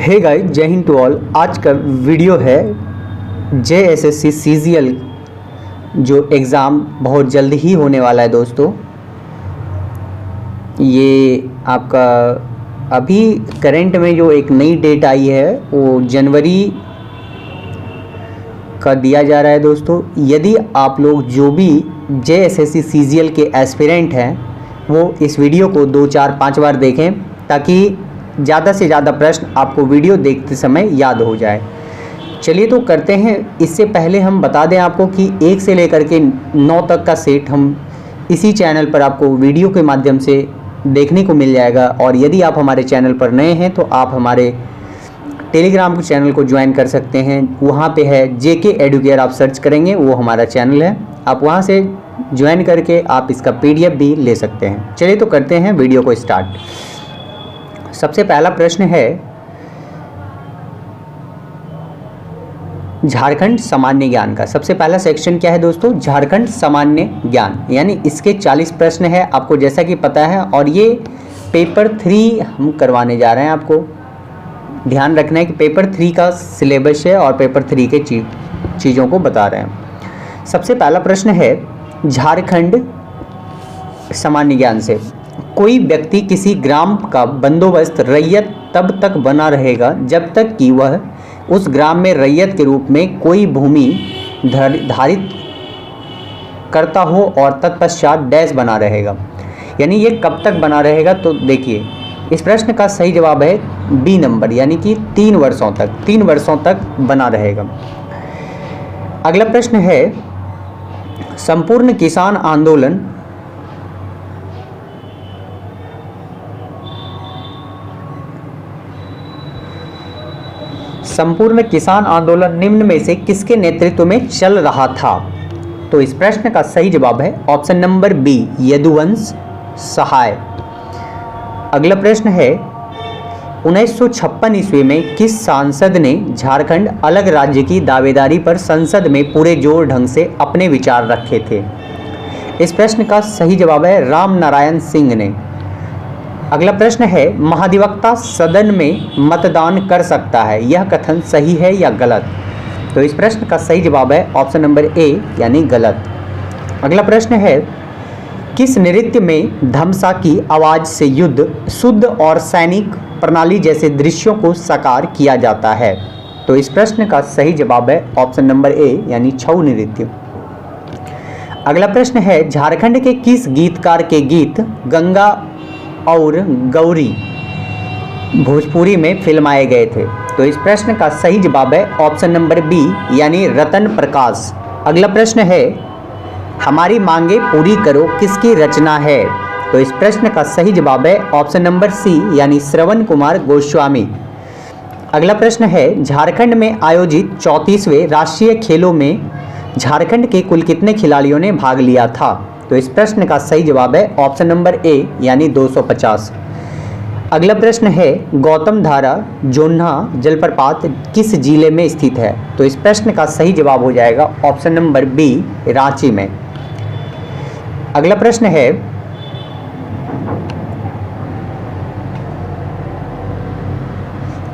Hey guys, जय Hind to all. आज का वीडियो है JSSC CGL जो एग्ज़ाम बहुत जल्द ही होने वाला है दोस्तों। ये आपका अभी करंट में जो एक नई डेट आई है वो जनवरी का दिया जा रहा है दोस्तों। यदि आप लोग जो भी JSSC CGL के एस्पिरेंट हैं वो इस वीडियो को 2, 4, 5 बार देखें ताकि ज़्यादा से ज़्यादा प्रश्न आपको वीडियो देखते समय याद हो जाए। चलिए तो करते हैं। इससे पहले हम बता दें आपको कि 1 से लेकर के 9 तक का सेट हम इसी चैनल पर आपको वीडियो के माध्यम से देखने को मिल जाएगा। और यदि आप हमारे चैनल पर नए हैं तो आप हमारे टेलीग्राम चैनल को ज्वाइन कर सकते हैं। वहाँ पे है JK एडुकेयर, आप सर्च करेंगे वो हमारा चैनल है। आप वहाँ से ज्वाइन करके आप इसका PDF भी ले सकते हैं। चलिए तो करते हैं वीडियो को स्टार्ट। सबसे पहला प्रश्न है झारखंड सामान्य ज्ञान का। सबसे पहला सेक्शन क्या है दोस्तों? झारखंड सामान्य ज्ञान, यानी इसके 40 प्रश्न है आपको जैसा कि पता है। और ये पेपर 3 हम करवाने जा रहे हैं। आपको ध्यान रखना है कि पेपर 3 का सिलेबस है और पेपर 3 के चीज़ों को बता रहे हैं। सबसे पहला प्रश्न है झारखंड सामान्य ज्ञान से, कोई व्यक्ति किसी ग्राम का बंदोबस्त रैयत तब तक बना रहेगा जब तक कि वह उस ग्राम में रैयत के रूप में कोई भूमि धारित करता हो और तत्पश्चात डैश बना रहेगा। यानी ये कब तक बना रहेगा? तो देखिए, इस प्रश्न का सही जवाब है B नंबर, यानी कि 3 वर्षों तक। 3 वर्षों तक बना रहेगा। अगला प्रश्न है संपूर्ण किसान आंदोलन निम्न में से किसके नेतृत्व में चल रहा था? तो इस प्रश्न का सही जवाब है ऑप्शन नंबर B, यदुवंश सहाय। अगला प्रश्न है 1956 ईस्वी में किस सांसद ने झारखंड अलग राज्य की दावेदारी पर संसद में पूरे जोर ढंग से अपने विचार रखे थे? इस प्रश्न का सही जवाब है राम नारायण सिंह ने। अगला प्रश्न है महाधिवक्ता सदन में मतदान कर सकता है, यह कथन सही है या गलत? तो इस प्रश्न का सही जवाब है ऑप्शन नंबर A, यानी गलत। अगला प्रश्न है किस नृत्य में धमसा की आवाज़ से युद्ध, शुद्ध और सैनिक प्रणाली जैसे दृश्यों को साकार किया जाता है? तो इस प्रश्न का सही जवाब है ऑप्शन नंबर A, यानी छऊ नृत्य। अगला प्रश्न है झारखंड के किस गीतकार के गीत गंगा और गौरी भोजपुरी में फिल्माए गए थे? तो इस प्रश्न का सही जवाब है ऑप्शन नंबर B, यानी रतन प्रकाश। अगला प्रश्न है हमारी मांगे पूरी करो किसकी रचना है? तो इस प्रश्न का सही जवाब है ऑप्शन नंबर C, यानी श्रवण कुमार गोस्वामी। अगला प्रश्न है झारखंड में आयोजित 34वें राष्ट्रीय खेलों में झारखंड के कुल कितने खिलाड़ियों ने भाग लिया था? तो इस प्रश्न का सही जवाब है ऑप्शन नंबर A, यानी 250। अगला प्रश्न है गौतम धारा जोन्हा जलप्रपात किस जिले में स्थित है? तो इस प्रश्न का सही जवाब हो जाएगा ऑप्शन नंबर B, रांची में। अगला प्रश्न है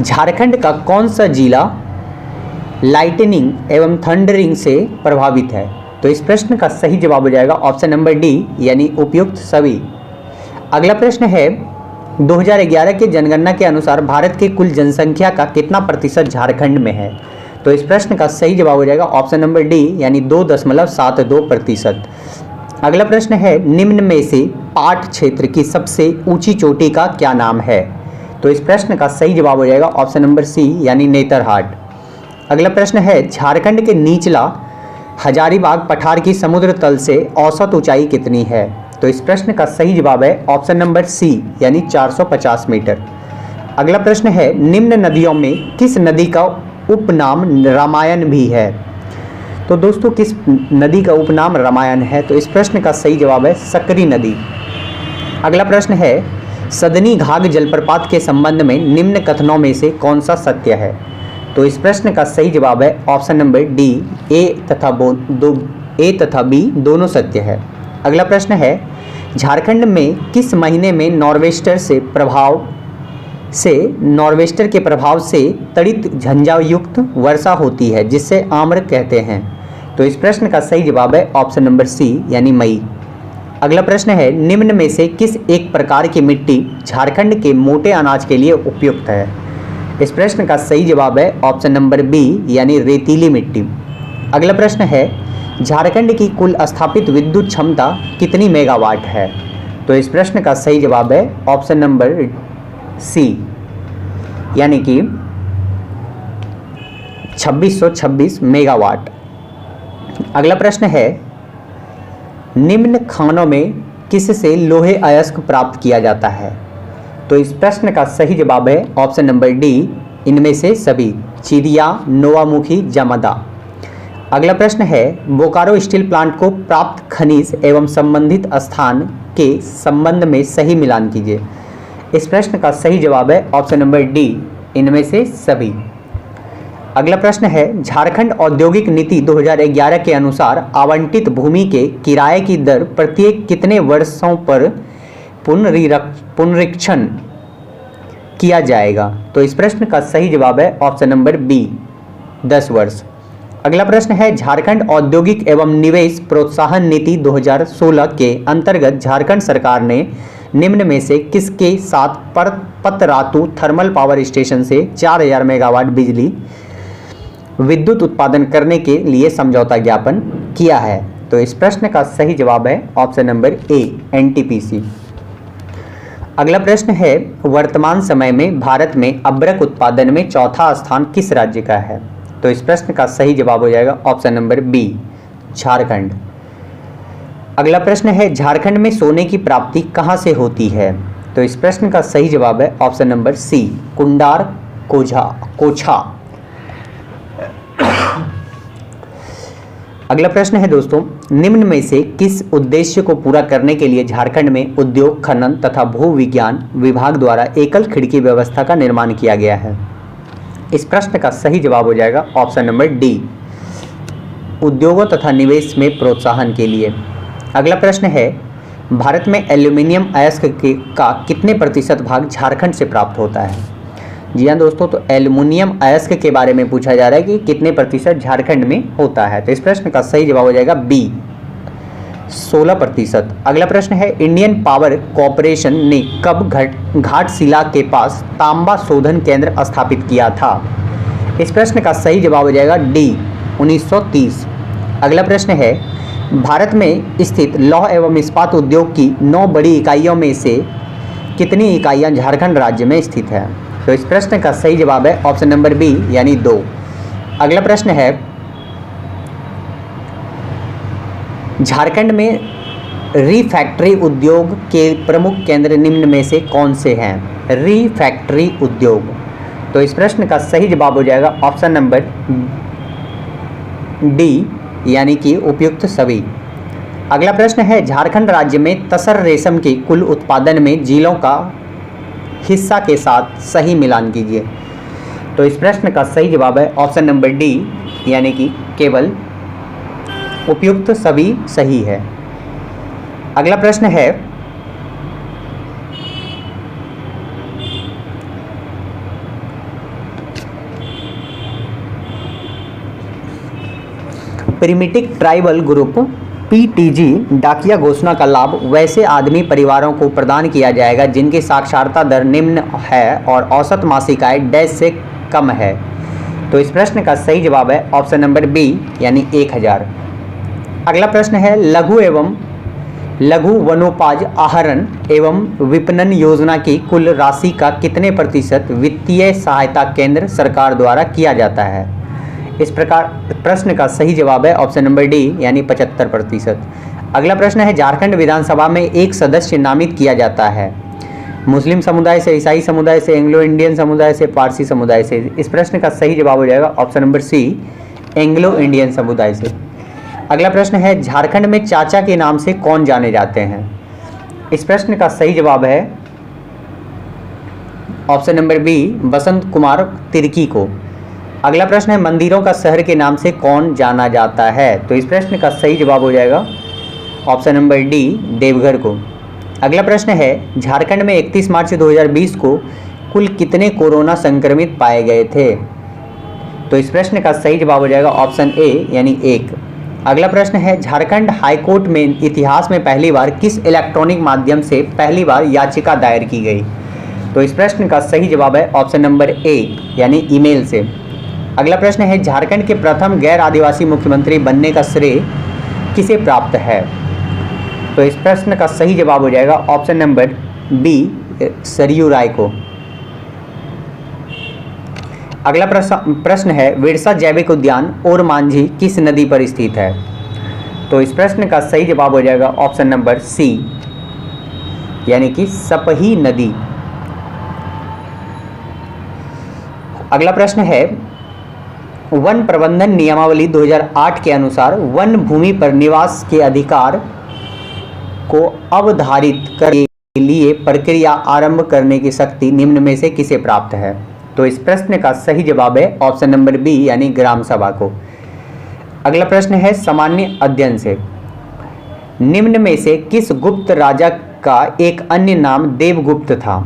झारखंड का कौन सा जिला लाइटनिंग एवं थंडरिंग से प्रभावित है? तो इस प्रश्न का सही जवाब हो जाएगा ऑप्शन नंबर D, यानी उपयुक्त सभी। अगला प्रश्न है 2011 के जनगणना के अनुसार भारत की कुल जनसंख्या का कितना प्रतिशत झारखंड में है? तो इस प्रश्न का सही जवाब हो जाएगा ऑप्शन नंबर D, यानी 2.72%। अगला प्रश्न है निम्न में से पाट क्षेत्र की सबसे ऊंची चोटी का क्या नाम है? तो इस प्रश्न का सही जवाब हो जाएगा ऑप्शन नंबर C, यानी नेतरहाट। अगला प्रश्न है झारखंड के निचला हजारीबाग पठार की समुद्र तल से औसत ऊंचाई कितनी है? तो इस प्रश्न का सही जवाब है ऑप्शन नंबर C, यानी 450 मीटर। अगला प्रश्न है निम्न नदियों में किस नदी का उपनाम रामायण भी है? तो दोस्तों किस नदी का उपनाम रामायण है? तो इस प्रश्न का सही जवाब है सकरी नदी। अगला प्रश्न है सदनी घाघ जलप्रपात के संबंध में निम्न कथनों में से कौन सा सत्य है? तो इस प्रश्न का सही जवाब है ऑप्शन नंबर D, A तथा B दोनों सत्य है। अगला प्रश्न है झारखंड में किस महीने में नॉर्वेस्टर से प्रभाव से नॉर्वेस्टर के प्रभाव से तड़ित झंझायुक्त वर्षा होती है जिससे आम्र कहते हैं। तो इस प्रश्न का सही जवाब है ऑप्शन नंबर सी यानी मई। अगला प्रश्न है निम्न में से किस एक प्रकार की मिट्टी झारखंड के मोटे अनाज के लिए उपयुक्त है। इस प्रश्न का सही जवाब है ऑप्शन नंबर बी यानी रेतीली मिट्टी। अगला प्रश्न है झारखंड की कुल स्थापित विद्युत क्षमता कितनी मेगावाट है। तो इस प्रश्न का सही जवाब है ऑप्शन नंबर सी यानी कि 2626 मेगावाट। अगला प्रश्न है निम्न खानों में किससे लोहे अयस्क प्राप्त किया जाता है। तो इस प्रश्न का सही जवाब है ऑप्शन नंबर डी इनमें से सभी, चिड़िया, नोवामुखी, जमदा। अगला प्रश्न है बोकारो स्टील प्लांट को प्राप्त खनिज एवं संबंधित स्थान के संबंध में सही मिलान कीजिए। इस प्रश्न का सही जवाब है ऑप्शन नंबर डी इनमें से सभी। अगला प्रश्न है झारखंड औद्योगिक नीति 2011 के अनुसार आवंटित भूमि के किराए की दर प्रत्येक कितने वर्षों पर पुनरीक्षण किया जाएगा। तो इस प्रश्न का सही जवाब है ऑप्शन नंबर बी 10 वर्ष। अगला प्रश्न है झारखंड औद्योगिक एवं निवेश प्रोत्साहन नीति 2016 के अंतर्गत झारखंड सरकार ने निम्न में से किसके साथ पतरातू थर्मल पावर स्टेशन से 4000 मेगावाट बिजली विद्युत उत्पादन करने के लिए समझौता ज्ञापन किया है। तो इस प्रश्न का सही जवाब है ऑप्शन नंबर ए एनटीपीसी। अगला प्रश्न है वर्तमान समय में भारत में अब्रक उत्पादन में चौथा स्थान किस राज्य का है। तो इस प्रश्न का सही जवाब हो जाएगा ऑप्शन नंबर बी झारखंड। अगला प्रश्न है झारखंड में सोने की प्राप्ति कहां से होती है। तो इस प्रश्न का सही जवाब है ऑप्शन नंबर सी कुंडार कोछा। अगला प्रश्न है दोस्तों निम्न में से किस उद्देश्य को पूरा करने के लिए झारखंड में उद्योग खनन तथा भू विज्ञान विभाग द्वारा एकल खिड़की व्यवस्था का निर्माण किया गया है। इस प्रश्न का सही जवाब हो जाएगा ऑप्शन नंबर डी उद्योगों तथा निवेश में प्रोत्साहन के लिए। अगला प्रश्न है भारत में एल्यूमिनियम अयस्क का कितने प्रतिशत भाग झारखंड से प्राप्त होता है। जी हाँ दोस्तों, तो एल्यूमिनियम अयस्क के बारे में पूछा जा रहा है कि कितने प्रतिशत झारखंड में होता है। तो इस प्रश्न का सही जवाब हो जाएगा बी 16%। अगला प्रश्न है इंडियन पावर कॉरपोरेशन ने कब घाटशिला के पास तांबा शोधन केंद्र स्थापित किया था। इस प्रश्न का सही जवाब हो जाएगा डी 1930। अगला प्रश्न है भारत में स्थित लौह एवं इस्पात उद्योग की 9 बड़ी इकाइयों में से कितनी इकाइयां झारखंड राज्य में स्थित है। तो इस प्रश्न का सही जवाब है ऑप्शन नंबर बी यानी 2। अगला प्रश्न है झारखंड में रीफैक्टरी उद्योग के प्रमुख केंद्र निम्न में से कौन से हैं। रीफैक्टरी उद्योग। तो इस प्रश्न का सही जवाब हो जाएगा ऑप्शन नंबर डी यानी कि उपयुक्त सभी। अगला प्रश्न है झारखंड राज्य में तसर रेशम के कुल उत्पादन में जिलों का हिस्सा के साथ सही मिलान कीजिए। तो इस प्रश्न का सही जवाब है ऑप्शन नंबर डी यानी कि केवल उपयुक्त सभी सही है। अगला प्रश्न है प्रिमिटिव ट्राइबल ग्रुप पीटीजी डाकिया घोषणा का लाभ वैसे आदमी परिवारों को प्रदान किया जाएगा जिनकी साक्षरता दर निम्न है और औसत मासिक आय डैश से कम है। तो इस प्रश्न का सही जवाब है ऑप्शन नंबर बी यानी 1000। अगला प्रश्न है लघु वनोपज आहरण एवं विपणन योजना की कुल राशि का कितने प्रतिशत वित्तीय सहायता केंद्र सरकार द्वारा किया जाता है। इस प्रकार प्रश्न का सही जवाब है ऑप्शन नंबर डी यानी 75%। अगला प्रश्न है झारखंड विधानसभा में एक सदस्य नामित किया जाता है मुस्लिम समुदाय से, ईसाई समुदाय से, एंग्लो इंडियन समुदाय से, पारसी समुदाय से। इस प्रश्न का सही जवाब हो जाएगा option number C Anglo Indian समुदाय से। अगला प्रश्न है झारखंड में चाचा के नाम से कौन जाने जाते हैं। इस प्रश्न का सही जवाब है option number B Basant Kumar Tirkey को। अगला प्रश्न है मंदिरों का शहर के नाम से कौन जाना जाता है। तो इस प्रश्न का सही जवाब हो जाएगा ऑप्शन नंबर डी देवघर को। अगला प्रश्न है झारखंड में 31 मार्च 2020 को कुल कितने कोरोना संक्रमित पाए गए थे? तो इस प्रश्न का सही जवाब हो जाएगा ऑप्शन ए यानी 1। अगला प्रश्न है झारखंड हाईकोर्ट में इतिहास में पहली बार किस इलेक्ट्रॉनिक माध्यम से पहली बार याचिका दायर की गई? तो इस प्रश्न का सही जवाब है ऑप्शन नंबर ए यानी ईमेल से। अगला प्रश्न है झारखंड के प्रथम गैर आदिवासी मुख्यमंत्री बनने का श्रेय किसे प्राप्त है? तो इस प्रश्न का सही जवाब हो जाएगा ऑप्शन नंबर बी सरयू राय को। अगला प्रश्न है बिरसा जैविक उद्यान और मांझी किस नदी पर स्थित है? तो इस प्रश्न का सही जवाब हो जाएगा ऑप्शन नंबर सी यानी कि सपही नदी। अगला प्रश्न है वन प्रबंधन नियमावली 2008 के अनुसार वन भूमि पर निवास के अधिकार को अवधारित करने के लिए प्रक्रिया आरंभ करने की शक्ति निम्न में से किसे प्राप्त है? तो इस प्रश्न का सही जवाब है ऑप्शन नंबर बी यानी ग्राम सभा को। अगला प्रश्न है सामान्य अध्ययन से निम्न में से किस गुप्त राजा का एक अन्य नाम देवगुप्त था?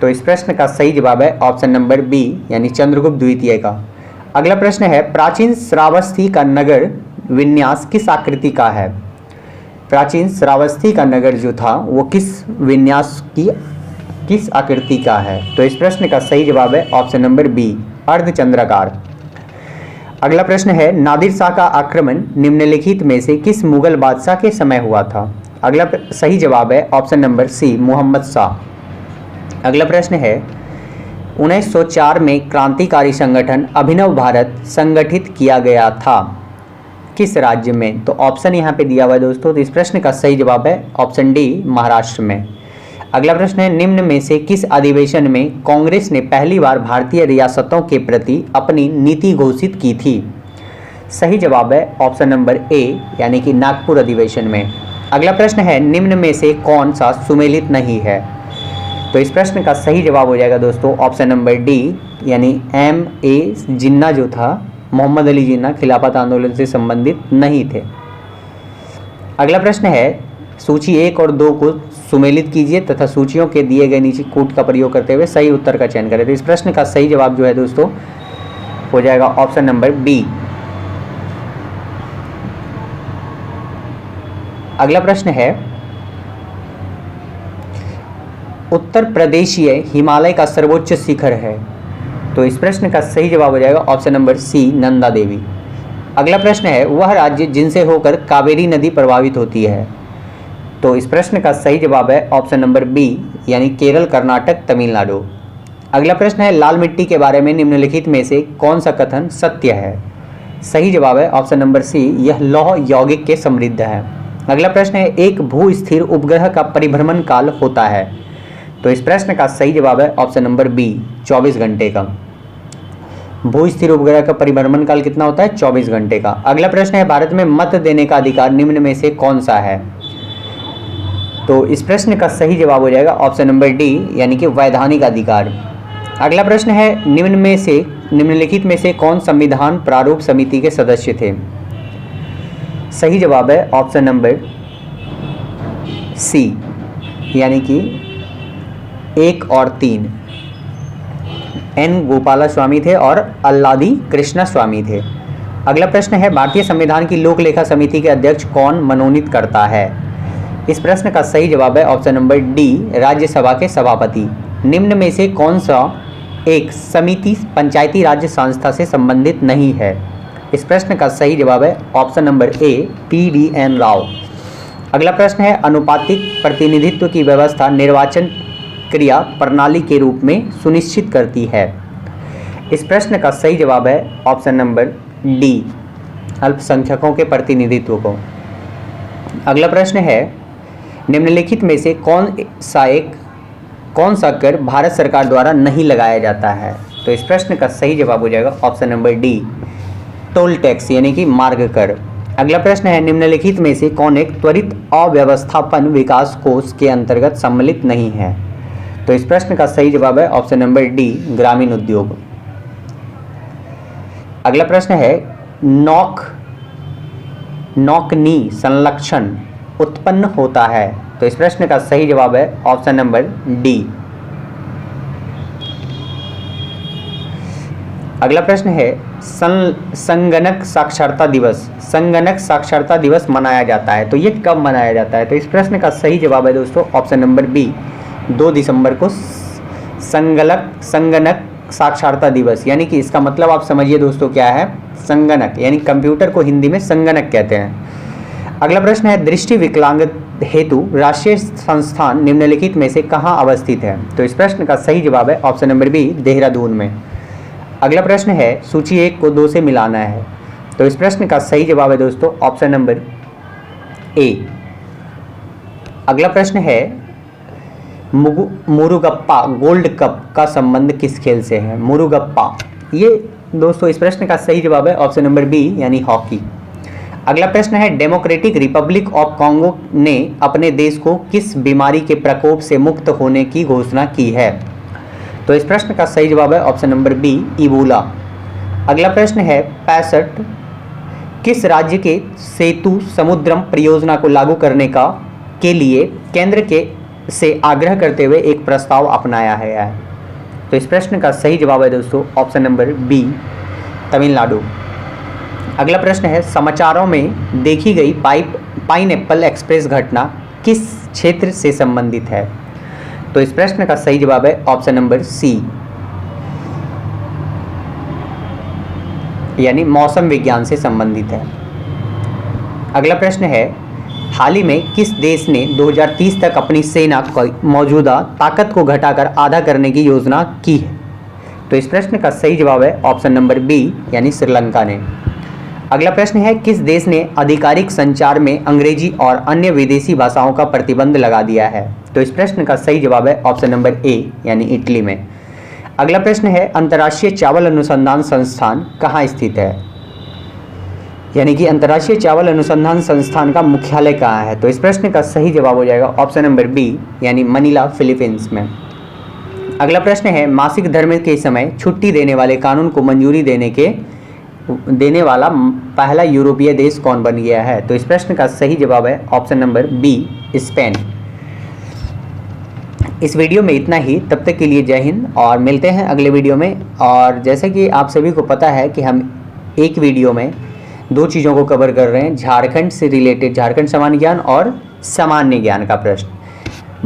तो इस प्रश्न का सही जवाब है ऑप्शन नंबर बी यानी चंद्रगुप्त द्वितीय का। अगला प्रश्न है प्राचीन श्रावस्ती का नगर विन्यास किस आकृति का है? प्राचीन श्रावस्ती का नगर जो था वो किस विन्यास की किस आकृति का है? तो इस प्रश्न का सही जवाब है ऑप्शन नंबर बी अर्धचंद्राकार। अगला प्रश्न है नादिर शाह का आक्रमण निम्नलिखित में से किस मुगल बादशाह के समय हुआ था? अगला सही जवाब है option number C Mohammad Shah. अगला प्रश्न है 1904 में क्रांतिकारी संगठन अभिनव भारत संगठित किया गया था किस राज्य में? तो ऑप्शन यहाँ पे दिया हुआ है दोस्तों। तो इस प्रश्न का सही जवाब है ऑप्शन डी महाराष्ट्र में। अगला प्रश्न है निम्न में से किस अधिवेशन में कांग्रेस ने पहली बार भारतीय रियासतों के प्रति अपनी नीति घोषित की थी? सही जवाब है ऑप्शन नंबर ए यानी कि नागपुर अधिवेशन में। अगला प्रश्न है निम्न में से कौन सा सुमेलित नहीं है? तो इस प्रश्न का सही जवाब हो जाएगा दोस्तों ऑप्शन नंबर डी यानी M.A. जिन्ना जो था मोहम्मद अली जिन्ना खिलाफत आंदोलन से संबंधित नहीं थे। अगला प्रश्न है सूची 1 और 2 को सुमेलित कीजिए तथा सूचियों के दिए गए नीचे कूट का प्रयोग करते हुए सही उत्तर का चयन करें। तो इस प्रश्न का सही जवाब जो है दोस्तों हो जाएगा ऑप्शन नंबर बी। अगला प्रश्न है उत्तर प्रदेशीय हिमालय का सर्वोच्च शिखर है? तो इस प्रश्न का सही जवाब हो जाएगा ऑप्शन नंबर सी नंदा देवी। अगला प्रश्न है वह राज्य जिनसे होकर कावेरी नदी प्रभावित होती है? तो इस प्रश्न का सही जवाब है ऑप्शन नंबर बी यानी केरल कर्नाटक तमिलनाडु। अगला प्रश्न है लाल मिट्टी के बारे में निम्नलिखित में से कौन सा कथन सत्य है? सही जवाब है ऑप्शन नंबर सी यह लौह यौगिक के समृद्ध है। अगला प्रश्न है एक भू स्थिर उपग्रह का परिभ्रमण काल होता है? तो इस प्रश्न का सही जवाब है ऑप्शन नंबर बी 24 घंटे का। भू स्थिर उपग्रह का परिभ्रमण काल कितना होता है? 24 घंटे का। अगला प्रश्न है भारत में मत देने का अधिकार निम्न में से कौन सा है? तो इस प्रश्न का सही जवाब हो जाएगा ऑप्शन नंबर डी यानी कि वैधानिक अधिकार। अगला प्रश्न है निम्नलिखित में से कौन संविधान प्रारूप समिति के सदस्य थे? सही जवाब है ऑप्शन नंबर सी यानी कि 1 और 3 एन गोपाला स्वामी थे और अल्लादी कृष्णा स्वामी थे। अगला प्रश्न है भारतीय संविधान की लोक लेखा समिति के अध्यक्ष कौन मनोनीत करता है? इस प्रश्न का सही जवाब है ऑप्शन नंबर डी राज्यसभा के सभापति। निम्न में से कौन सा एक समिति पंचायती राज्य संस्था से संबंधित नहीं है? इस प्रश्न का सही जवाब है option number A PDN Rao. अगला प्रश्न है अनुपातिक प्रतिनिधित्व की व्यवस्था निर्वाचन क्रिया प्रणाली के रूप में सुनिश्चित करती है? इस प्रश्न का सही जवाब है ऑप्शन नंबर डी अल्पसंख्यकों के प्रतिनिधित्व को। अगला प्रश्न है निम्नलिखित में से कौन सा कर भारत सरकार द्वारा नहीं लगाया जाता है? तो इस प्रश्न का सही जवाब हो जाएगा option number D toll tax यानी कि मार्ग कर। अगला प्रश्न है निम्नलिखित में से कौन एक त्वरित अव्यवस्थापन विकास कोष के अंतर्गत सम्मिलित नहीं है? तो इस प्रश्न का सही जवाब है ऑप्शन नंबर डी ग्रामीण उद्योग। अगला प्रश्न है नौकनी संरक्षण उत्पन्न होता है? तो इस प्रश्न का सही जवाब है ऑप्शन नंबर डी अगला प्रश्न है संगणक साक्षरता दिवस। संगणक साक्षरता दिवस मनाया जाता है तो ये कब मनाया जाता है? तो इस प्रश्न का सही जवाब है दोस्तों ऑप्शन नंबर बी, 2 दिसंबर को संगणक साक्षरता दिवस। यानी कि इसका मतलब आप समझिए दोस्तों क्या है, संगणक यानी कंप्यूटर को हिंदी में संगणक कहते हैं। अगला प्रश्न है दृष्टि विकलांग हेतु राष्ट्रीय संस्थान निम्नलिखित में से कहाँ अवस्थित है? तो इस प्रश्न का सही जवाब है ऑप्शन नंबर बी, देहरादून में। अगला प्रश्न है सूची 1 को 2 से मिलाना है। तो इस प्रश्न का सही जवाब है दोस्तों ऑप्शन नंबर ए। अगला प्रश्न है मुरुगप्पा गोल्ड कप का संबंध किस खेल से है? मुरुगप्पा, ये दोस्तों इस प्रश्न का सही जवाब है ऑप्शन नंबर बी यानी हॉकी। अगला प्रश्न है डेमोक्रेटिक रिपब्लिक ऑफ कॉन्गो ने अपने देश को किस बीमारी के प्रकोप से मुक्त होने की घोषणा की है? तो इस प्रश्न का सही जवाब है ऑप्शन नंबर बी, इबोला। अगला प्रश्न है 65 किस राज्य के सेतु समुद्रम परियोजना को लागू करने के लिए केंद्र के से आग्रह करते हुए एक प्रस्ताव अपनाया है? तो इस प्रश्न का सही जवाब है दोस्तों ऑप्शन नंबर बी, तमिलनाडु। अगला प्रश्न है समाचारों में देखी गई पाइनएप्पल एक्सप्रेस घटना किस क्षेत्र से संबंधित है? तो इस प्रश्न का सही जवाब है ऑप्शन नंबर सी, यानी मौसम विज्ञान से संबंधित है। अगला प्रश्न है हाल ही में किस देश ने 2030 तक अपनी सेना की मौजूदा ताकत को घटाकर आधा करने की योजना की है? तो इस प्रश्न का सही जवाब है ऑप्शन नंबर बी यानी श्रीलंका ने। अगला प्रश्न है किस देश ने आधिकारिक संचार में अंग्रेजी और अन्य विदेशी भाषाओं का प्रतिबंध लगा दिया है? तो इस प्रश्न का सही जवाब है ऑप्शन नंबर ए यानी इटली में। अगला प्रश्न है अंतर्राष्ट्रीय चावल अनुसंधान संस्थान कहाँ स्थित है? यानी कि अंतर्राष्ट्रीय चावल अनुसंधान संस्थान का मुख्यालय कहाँ है? तो इस प्रश्न का सही जवाब हो जाएगा ऑप्शन नंबर बी यानी मनीला, फिलीपींस में। अगला प्रश्न है मासिक धर्म के समय छुट्टी देने वाले कानून को मंजूरी देने वाला पहला यूरोपीय देश कौन बन गया है? तो इस प्रश्न का सही जवाब है ऑप्शन नंबर बी, स्पेन। इस वीडियो में इतना ही, तब तक के लिए जय हिंद और मिलते हैं अगले वीडियो में। और जैसे कि आप सभी को पता है कि हम एक वीडियो में 2 चीज़ों को कवर कर रहे हैं, झारखंड से रिलेटेड झारखंड सामान्य ज्ञान और सामान्य ज्ञान का प्रश्न।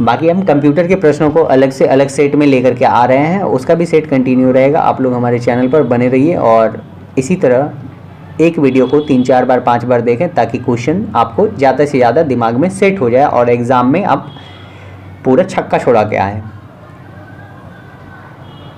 बाकी हम कंप्यूटर के प्रश्नों को अलग से अलग सेट में लेकर के आ रहे हैं, उसका भी सेट कंटिन्यू रहेगा। आप लोग हमारे चैनल पर बने रहिए और इसी तरह एक वीडियो को 3, 4 बार 5 बार देखें ताकि क्वेश्चन आपको ज़्यादा से ज़्यादा दिमाग में सेट हो जाए और एग्ज़ाम में आप पूरा छक्का छोड़ा के आएँ।